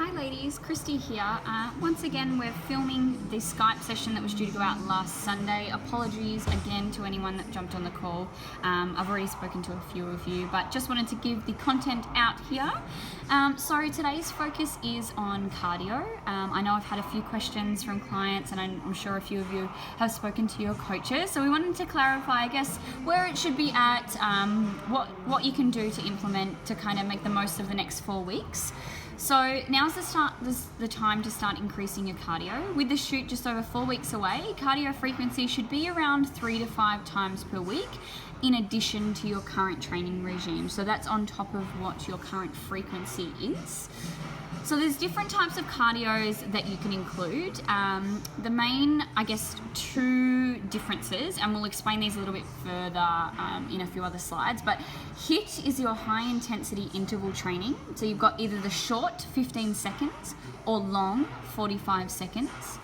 Hi ladies, Christy here. Once again, we're filming the Skype session that was due to go out last Sunday. Apologies again to anyone that jumped on the call. I've already spoken to a few of you, but just wanted to give the content out here. So today's focus is on cardio. I know I've had a few questions from clients and I'm sure a few of you have spoken to your coaches. So we wanted to clarify, I guess, where it should be at, what you can do to implement to kind of make the most of the next 4 weeks. So now's the time to start increasing your cardio. With the shoot just over 4 weeks away, cardio frequency should be around 3 to 5 times per week in addition to your current training regime. So that's on top of what your current frequency is. So there's different types of cardios that you can include. The main, I guess, two differences, and we'll explain these a little bit further in a few other slides, but HIIT is your high intensity interval training. So you've got either the short 15 seconds or long 45 seconds.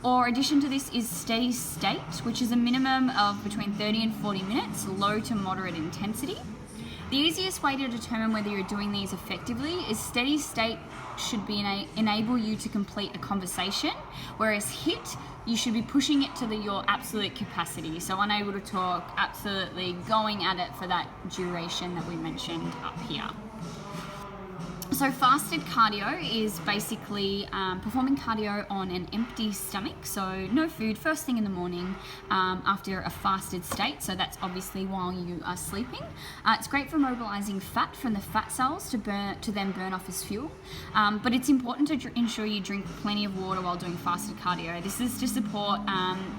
Or addition to this is steady state, which is a minimum of between 30 and 40 minutes, low to moderate intensity. The easiest way to determine whether you're doing these effectively is steady state should be enable you to complete a conversation, whereas HIIT, you should be pushing it to your absolute capacity. So unable to talk, absolutely going at it for that duration that we mentioned up here. So fasted cardio is basically performing cardio on an empty stomach, so no food first thing in the morning after a fasted state, so that's obviously while you are sleeping. It's great for mobilizing fat from the fat cells to then burn off as fuel, but it's important to ensure you drink plenty of water while doing fasted cardio. This is to support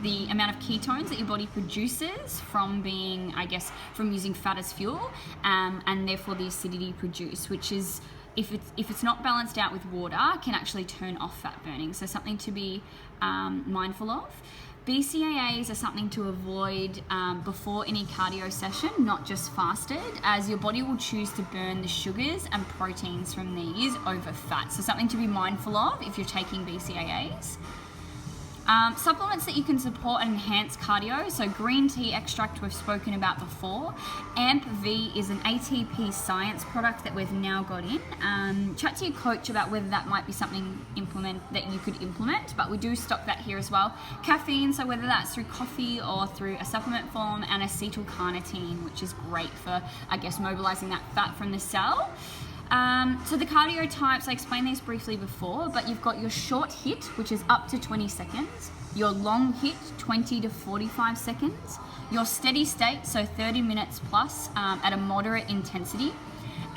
the amount of ketones that your body produces from being, I guess, from using fat as fuel, and therefore the acidity produced, which is, if it's not balanced out with water, can actually turn off fat burning. So something to be mindful of. BCAAs are something to avoid before any cardio session, not just fasted, as your body will choose to burn the sugars and proteins from these over fat. So something to be mindful of if you're taking BCAAs. Supplements that you can support and enhance cardio, so green tea extract we've spoken about before. AMP-V is an ATP science product that we've now got in. Chat to your coach about whether that might be something that you could implement, but we do stock that here as well. Caffeine, so whether that's through coffee or through a supplement form, and acetylcarnitine, which is great for, I guess, mobilizing that fat from the cell. So the cardio types, I explained these briefly before, but you've got your short HIIT, which is up to 20 seconds, your long HIIT, 20 to 45 seconds, your steady state, so 30 minutes plus at a moderate intensity,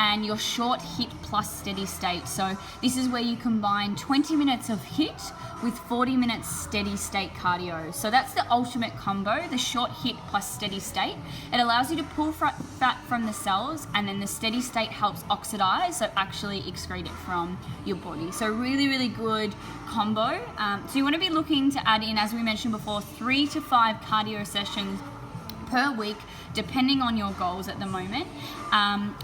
and your short HIIT plus steady state. So this is where you combine 20 minutes of HIIT with 40 minutes steady state cardio. So that's the ultimate combo, the short HIIT plus steady state. It allows you to pull fat from the cells, and then the steady state helps oxidize, so actually excrete it from your body. So really, really good combo. So you want to be looking to add in, as we mentioned before, 3 to 5 cardio sessions per week, depending on your goals at the moment.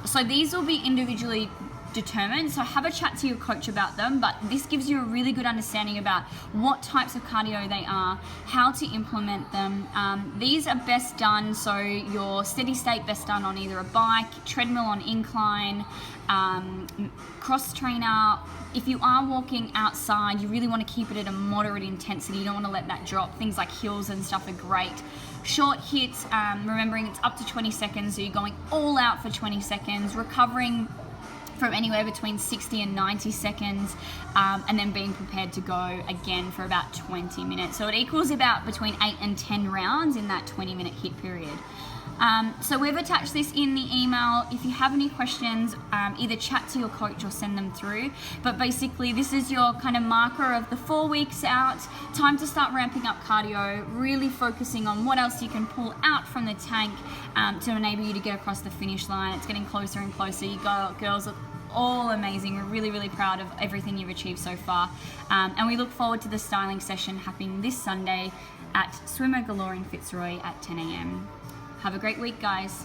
So these will be individually determined, so have a chat to your coach about them, but this gives you a really good understanding about what types of cardio they are, how to implement them. These are best done, so your steady state best done on either a bike, treadmill on incline, cross trainer. If you are walking outside, you really want to keep it at a moderate intensity. You don't want to let that drop. Things like hills and stuff are great. Short HIITs, remembering it's up to 20 seconds, so you're going all out for 20 seconds, recovering from anywhere between 60 and 90 seconds, and then being prepared to go again for about 20 minutes. So it equals about between 8 and 10 rounds in that 20-minute HIIT period. So we've attached this in the email. If you have any questions, either chat to your coach or send them through. But basically, this is your kind of marker of the 4 weeks out, time to start ramping up cardio, really focusing on what else you can pull out from the tank to enable you to get across the finish line. It's getting closer and closer. You girls are all amazing. We're really, really proud of everything you've achieved so far. And we look forward to the styling session happening this Sunday at Swimmer Galore in Fitzroy at 10 a.m. Have a great week, guys.